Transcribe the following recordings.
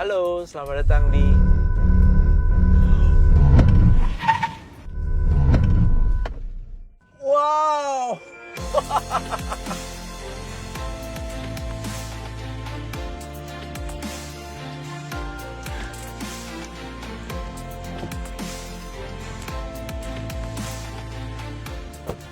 Halo, selamat datang di... Wow!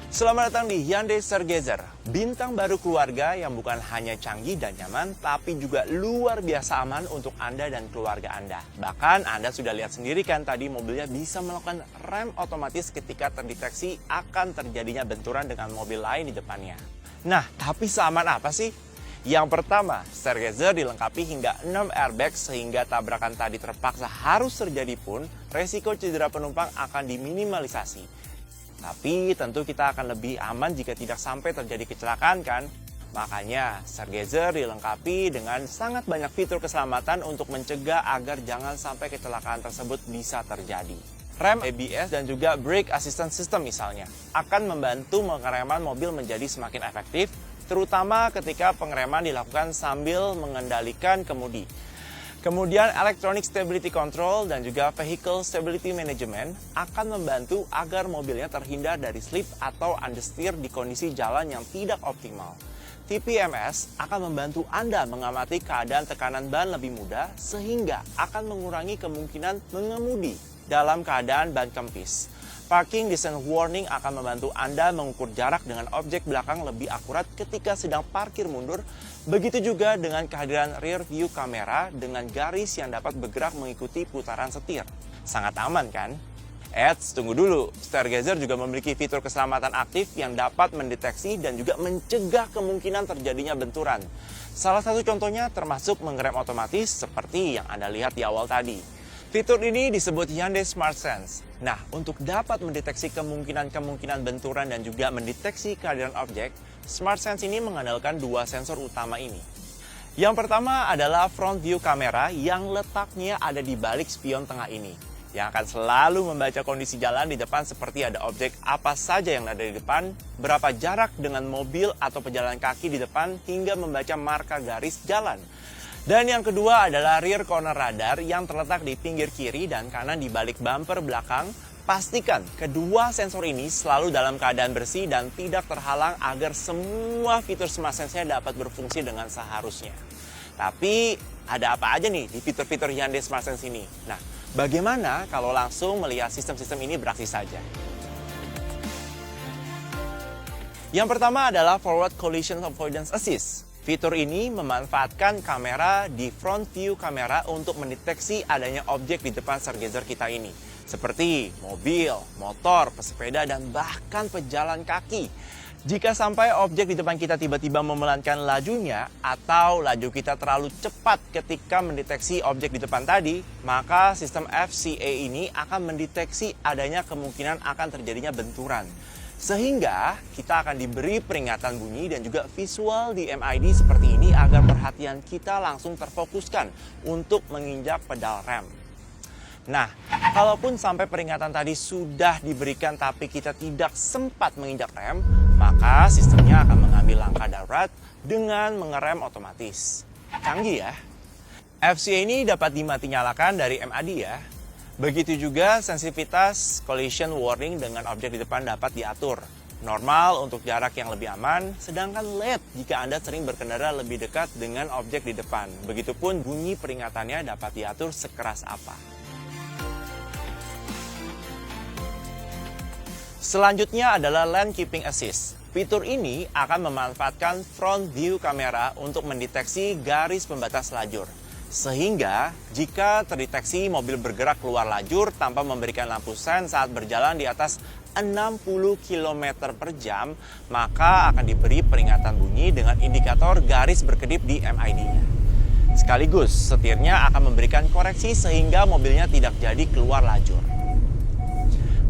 Selamat datang di Hyundai Stargazer, bintang baru keluarga yang bukan hanya canggih dan nyaman, tapi juga luar biasa aman untuk Anda dan keluarga Anda. Bahkan Anda sudah lihat sendiri kan tadi mobilnya bisa melakukan rem otomatis ketika terdeteksi akan terjadinya benturan dengan mobil lain di depannya. Nah, tapi seaman apa sih? Yang pertama, Stargazer dilengkapi hingga 6 airbag sehingga tabrakan tadi terpaksa harus terjadi pun, resiko cedera penumpang akan diminimalisasi. Tapi tentu kita akan lebih aman jika tidak sampai terjadi kecelakaan kan? Makanya Stargazer dilengkapi dengan sangat banyak fitur keselamatan untuk mencegah agar jangan sampai kecelakaan tersebut bisa terjadi. Rem ABS dan juga Brake Assistance System misalnya akan membantu pengereman mobil menjadi semakin efektif, terutama ketika pengereman dilakukan sambil mengendalikan kemudi. Kemudian Electronic Stability Control dan juga Vehicle Stability Management akan membantu agar mobilnya terhindar dari slip atau understeer di kondisi jalan yang tidak optimal. TPMS akan membantu Anda mengamati keadaan tekanan ban lebih mudah sehingga akan mengurangi kemungkinan mengemudi dalam keadaan ban kempis. Parking Distance Warning akan membantu Anda mengukur jarak dengan objek belakang lebih akurat ketika sedang parkir mundur. Begitu juga dengan kehadiran rear view kamera dengan garis yang dapat bergerak mengikuti putaran setir. Sangat aman kan? Eits, tunggu dulu. Stargazer juga memiliki fitur keselamatan aktif yang dapat mendeteksi dan juga mencegah kemungkinan terjadinya benturan. Salah satu contohnya termasuk mengerem otomatis seperti yang Anda lihat di awal tadi. Fitur ini disebut Hyundai Smart Sense. Nah, untuk dapat mendeteksi kemungkinan benturan dan juga mendeteksi kehadiran objek, Smart Sense ini mengandalkan dua sensor utama ini. Yang pertama adalah front view kamera yang letaknya ada di balik spion tengah ini, yang akan selalu membaca kondisi jalan di depan seperti ada objek apa saja yang ada di depan, berapa jarak dengan mobil atau pejalan kaki di depan, hingga membaca marka garis jalan. Dan yang kedua adalah rear corner radar yang terletak di pinggir kiri dan kanan di balik bumper belakang. Pastikan kedua sensor ini selalu dalam keadaan bersih dan tidak terhalang agar semua fitur Smart Sense-nya dapat berfungsi dengan seharusnya. Tapi ada apa aja nih di fitur-fitur Hyundai Smart Sense ini? Nah, bagaimana kalau langsung melihat sistem-sistem ini beraksi saja? Yang pertama adalah Forward Collision Avoidance Assist. Fitur ini memanfaatkan kamera di front view kamera untuk mendeteksi adanya objek di depan Stargazer kita ini. Seperti mobil, motor, pesepeda, dan bahkan pejalan kaki. Jika sampai objek di depan kita tiba-tiba memelankan lajunya atau laju kita terlalu cepat ketika mendeteksi objek di depan tadi, maka sistem FCA ini akan mendeteksi adanya kemungkinan akan terjadinya benturan. Sehingga kita akan diberi peringatan bunyi dan juga visual di MID seperti ini agar perhatian kita langsung terfokuskan untuk menginjak pedal rem. Nah, kalaupun sampai peringatan tadi sudah diberikan tapi kita tidak sempat menginjak rem, maka sistemnya akan mengambil langkah darurat dengan mengerem otomatis. Canggih ya? FCA ini dapat dimati-nyalakan dari MID ya. Begitu juga sensitivitas collision warning dengan objek di depan dapat diatur. Normal untuk jarak yang lebih aman, sedangkan LED jika Anda sering berkendara lebih dekat dengan objek di depan. Begitupun bunyi peringatannya dapat diatur sekeras apa. Selanjutnya adalah Lane Keeping Assist. Fitur ini akan memanfaatkan front view kamera untuk mendeteksi garis pembatas lajur. Sehingga jika terdeteksi mobil bergerak keluar lajur tanpa memberikan lampu sen saat berjalan di atas 60 km per jam, maka akan diberi peringatan bunyi dengan indikator garis berkedip di MID-nya. Sekaligus setirnya akan memberikan koreksi sehingga mobilnya tidak jadi keluar lajur.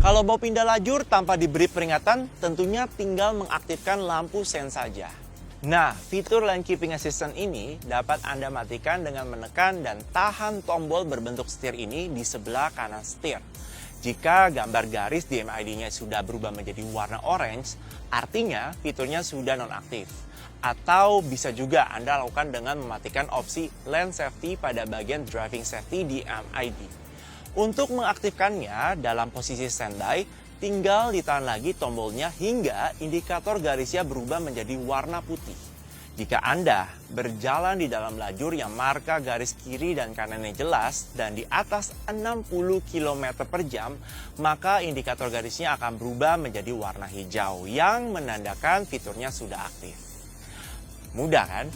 Kalau mau pindah lajur tanpa diberi peringatan, tentunya tinggal mengaktifkan lampu sen saja. Nah, fitur Lane Keeping Assistant ini dapat Anda matikan dengan menekan dan tahan tombol berbentuk setir ini di sebelah kanan setir. Jika gambar garis di MID-nya sudah berubah menjadi warna orange, artinya fiturnya sudah nonaktif. Atau bisa juga Anda lakukan dengan mematikan opsi Lane Safety pada bagian Driving Safety di MID. Untuk mengaktifkannya dalam posisi standby, tinggal ditahan lagi tombolnya hingga indikator garisnya berubah menjadi warna putih. Jika Anda berjalan di dalam lajur yang marka garis kiri dan kanannya jelas dan di atas 60 km per jam, maka indikator garisnya akan berubah menjadi warna hijau yang menandakan fiturnya sudah aktif. Mudah kan?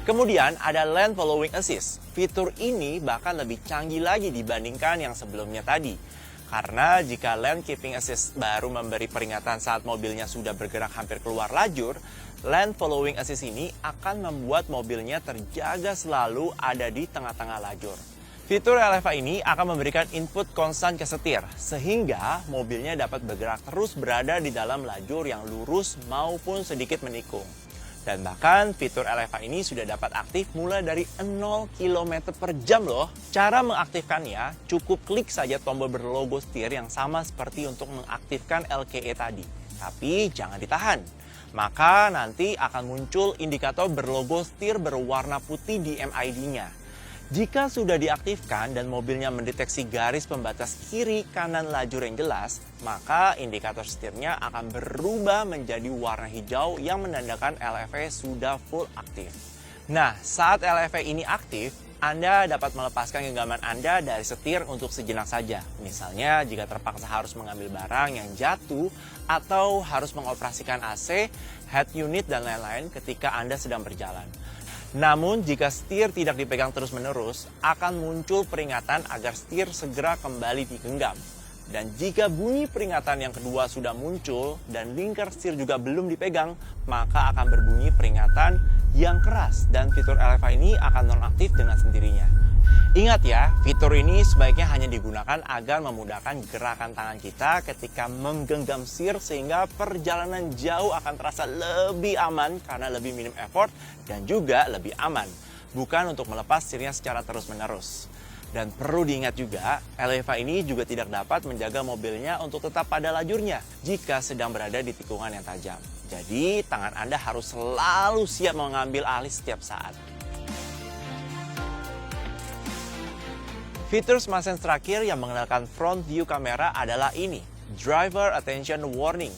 Kemudian ada Lane Following Assist. Fitur ini bahkan lebih canggih lagi dibandingkan yang sebelumnya tadi. Karena jika Lane Keeping Assist baru memberi peringatan saat mobilnya sudah bergerak hampir keluar lajur, Lane Following Assist ini akan membuat mobilnya terjaga selalu ada di tengah-tengah lajur. Fitur LFA ini akan memberikan input konstan ke setir, sehingga mobilnya dapat bergerak terus berada di dalam lajur yang lurus maupun sedikit menikung. Dan bahkan fitur LFA ini sudah dapat aktif mulai dari 0 km per jam loh. Cara mengaktifkannya cukup klik saja tombol berlogo setir yang sama seperti untuk mengaktifkan LKE tadi. Tapi jangan ditahan. Maka nanti akan muncul indikator berlogo setir berwarna putih di MID-nya. Jika sudah diaktifkan dan mobilnya mendeteksi garis pembatas kiri kanan lajur yang jelas, maka indikator setirnya akan berubah menjadi warna hijau yang menandakan LFA sudah full aktif. Nah, saat LFA ini aktif, Anda dapat melepaskan genggaman Anda dari setir untuk sejenak saja. Misalnya jika terpaksa harus mengambil barang yang jatuh atau harus mengoperasikan AC, head unit, dan lain-lain ketika Anda sedang berjalan. Namun, jika setir tidak dipegang terus-menerus, akan muncul peringatan agar setir segera kembali digenggam. Dan jika bunyi peringatan yang kedua sudah muncul dan lingkar setir juga belum dipegang, maka akan berbunyi peringatan yang keras dan fitur LFA ini akan nonaktif dengan sendirinya. Ingat ya, fitur ini sebaiknya hanya digunakan agar memudahkan gerakan tangan kita ketika menggenggam setir sehingga perjalanan jauh akan terasa lebih aman karena lebih minim effort dan juga lebih aman, bukan untuk melepas setirnya secara terus-menerus. Dan perlu diingat juga, LFA ini juga tidak dapat menjaga mobilnya untuk tetap pada lajurnya jika sedang berada di tikungan yang tajam. Jadi, tangan Anda harus selalu siap mengambil alih setiap saat. Fitur Smart Sense terakhir yang mengenalkan front view kamera adalah ini, Driver Attention Warning.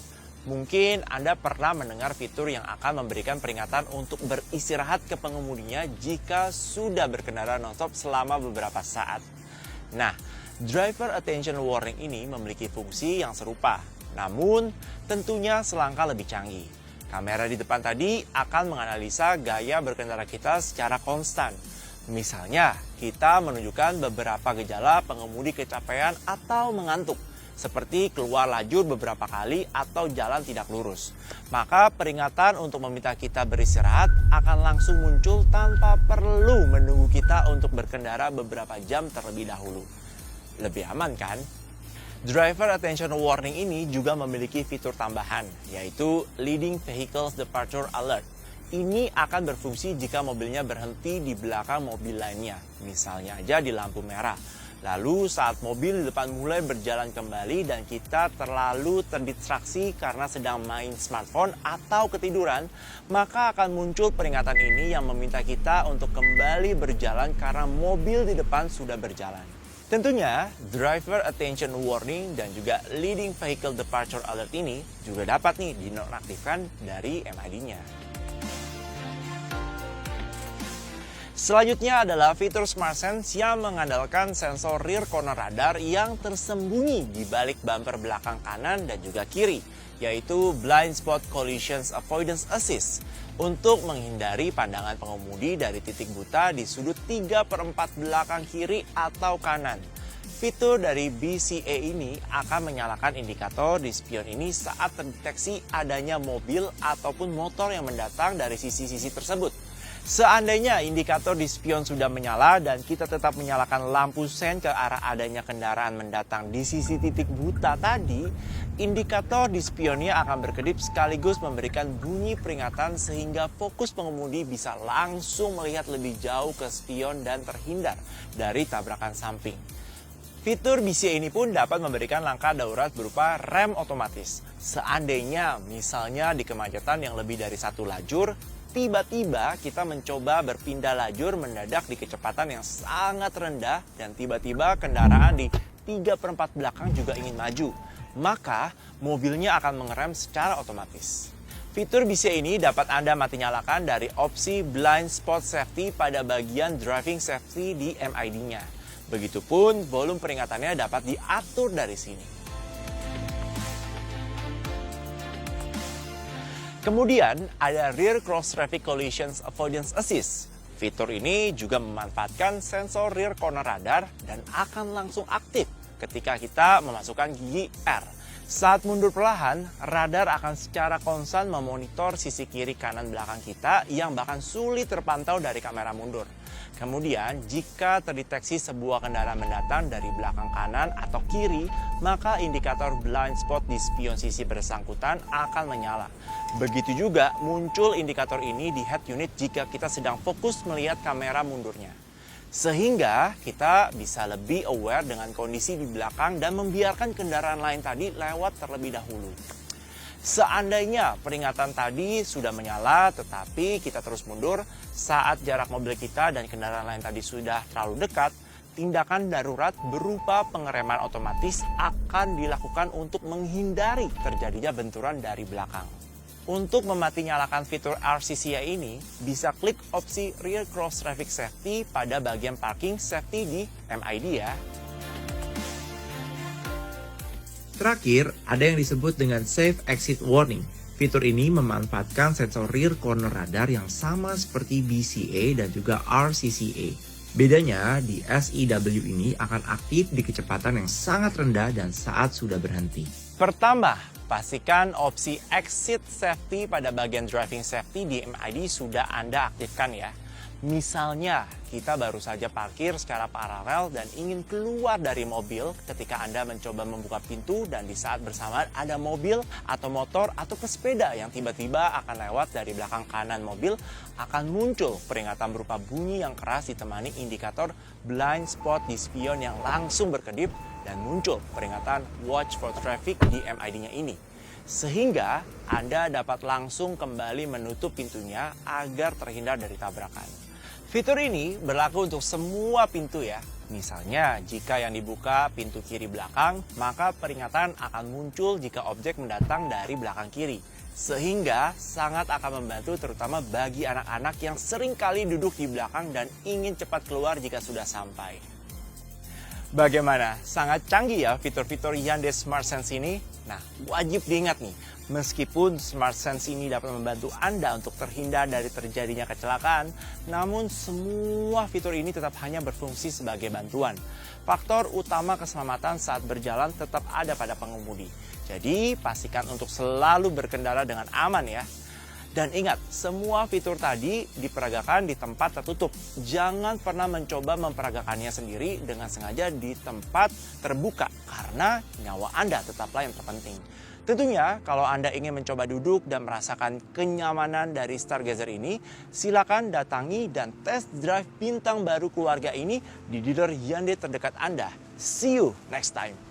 Mungkin Anda pernah mendengar fitur yang akan memberikan peringatan untuk beristirahat ke pengemudinya jika sudah berkendara nonstop selama beberapa saat. Nah, Driver Attention Warning ini memiliki fungsi yang serupa, namun tentunya selangkah lebih canggih. Kamera di depan tadi akan menganalisa gaya berkendara kita secara konstan. Misalnya, kita menunjukkan beberapa gejala pengemudi kecapean atau mengantuk, seperti keluar lajur beberapa kali atau jalan tidak lurus. Maka peringatan untuk meminta kita beristirahat akan langsung muncul tanpa perlu menunggu kita untuk berkendara beberapa jam terlebih dahulu. Lebih aman kan? Driver Attention Warning ini juga memiliki fitur tambahan, yaitu Leading Vehicles Departure Alert. Ini akan berfungsi jika mobilnya berhenti di belakang mobil lainnya, misalnya aja di lampu merah. Lalu saat mobil di depan mulai berjalan kembali dan kita terlalu terdistraksi karena sedang main smartphone atau ketiduran, maka akan muncul peringatan ini yang meminta kita untuk kembali berjalan karena mobil di depan sudah berjalan. Tentunya, Driver Attention Warning dan juga Leading Vehicle Departure Alert ini juga dapat nih dinonaktifkan dari MID-nya. Selanjutnya adalah fitur Smart Sense yang mengandalkan sensor rear corner radar yang tersembunyi di balik bumper belakang kanan dan juga kiri, yaitu Blind Spot Collision Avoidance Assist untuk menghindari pandangan pengemudi dari titik buta di sudut 3/4 belakang kiri atau kanan. Fitur dari BCA ini akan menyalakan indikator di spion ini saat terdeteksi adanya mobil ataupun motor yang mendatang dari sisi-sisi tersebut. Seandainya indikator di spion sudah menyala dan kita tetap menyalakan lampu sen ke arah adanya kendaraan mendatang di sisi titik buta tadi, indikator di spionnya akan berkedip sekaligus memberikan bunyi peringatan sehingga fokus pengemudi bisa langsung melihat lebih jauh ke spion dan terhindar dari tabrakan samping. Fitur BCA ini pun dapat memberikan langkah darurat berupa rem otomatis. Seandainya misalnya di kemacetan yang lebih dari satu lajur, tiba-tiba kita mencoba berpindah lajur mendadak di kecepatan yang sangat rendah dan tiba-tiba kendaraan di 3/4 belakang juga ingin maju, maka mobilnya akan mengerem secara otomatis. Fitur BCA ini dapat Anda mati nyalakan dari opsi Blind Spot Safety pada bagian Driving Safety di MID-nya. Begitupun volume peringatannya dapat diatur dari sini. Kemudian ada Rear Cross Traffic Collisions Avoidance Assist. Fitur ini juga memanfaatkan sensor rear corner radar dan akan langsung aktif ketika kita memasukkan gigi R. Saat mundur perlahan, radar akan secara konstan memonitor sisi kiri kanan belakang kita yang bahkan sulit terpantau dari kamera mundur. Kemudian, jika terdeteksi sebuah kendaraan mendatang dari belakang kanan atau kiri, maka indikator blind spot di spion sisi bersangkutan akan menyala. Begitu juga muncul indikator ini di head unit jika kita sedang fokus melihat kamera mundurnya. Sehingga kita bisa lebih aware dengan kondisi di belakang dan membiarkan kendaraan lain tadi lewat terlebih dahulu. Seandainya peringatan tadi sudah menyala tetapi kita terus mundur saat jarak mobil kita dan kendaraan lain tadi sudah terlalu dekat, tindakan darurat berupa pengereman otomatis akan dilakukan untuk menghindari terjadinya benturan dari belakang. Untuk memati nyalakan fitur RCCA ini, bisa klik opsi Rear Cross Traffic Safety pada bagian Parking Safety di MID ya. Terakhir, ada yang disebut dengan Safe Exit Warning. Fitur ini memanfaatkan sensor rear corner radar yang sama seperti BCA dan juga RCCA. Bedanya, di SEW ini akan aktif di kecepatan yang sangat rendah dan saat sudah berhenti. Pertama, pastikan opsi Exit Safety pada bagian Driving Safety di MID sudah Anda aktifkan ya. Misalnya, kita baru saja parkir secara paralel dan ingin keluar dari mobil ketika Anda mencoba membuka pintu dan di saat bersamaan ada mobil atau motor atau pesepeda yang tiba-tiba akan lewat dari belakang kanan mobil, akan muncul peringatan berupa bunyi yang keras ditemani indikator blind spot di spion yang langsung berkedip dan muncul peringatan watch for traffic di MID-nya ini. Sehingga Anda dapat langsung kembali menutup pintunya agar terhindar dari tabrakan. Fitur ini berlaku untuk semua pintu ya. Misalnya, jika yang dibuka pintu kiri belakang, maka peringatan akan muncul jika objek mendatang dari belakang kiri. Sehingga sangat akan membantu terutama bagi anak-anak yang sering kali duduk di belakang dan ingin cepat keluar jika sudah sampai. Bagaimana? Sangat canggih ya fitur-fitur Hyundai Smart Sense ini? Nah, wajib diingat nih, meskipun Smart Sense ini dapat membantu Anda untuk terhindar dari terjadinya kecelakaan, namun semua fitur ini tetap hanya berfungsi sebagai bantuan. Faktor utama keselamatan saat berjalan tetap ada pada pengemudi. Jadi, pastikan untuk selalu berkendara dengan aman ya. Dan ingat, semua fitur tadi diperagakan di tempat tertutup. Jangan pernah mencoba memperagakannya sendiri dengan sengaja di tempat terbuka, karena nyawa Anda tetaplah yang terpenting. Tentunya, kalau Anda ingin mencoba duduk dan merasakan kenyamanan dari Stargazer ini, silakan datangi dan test drive bintang baru keluarga ini di dealer Hyundai terdekat Anda. See you next time!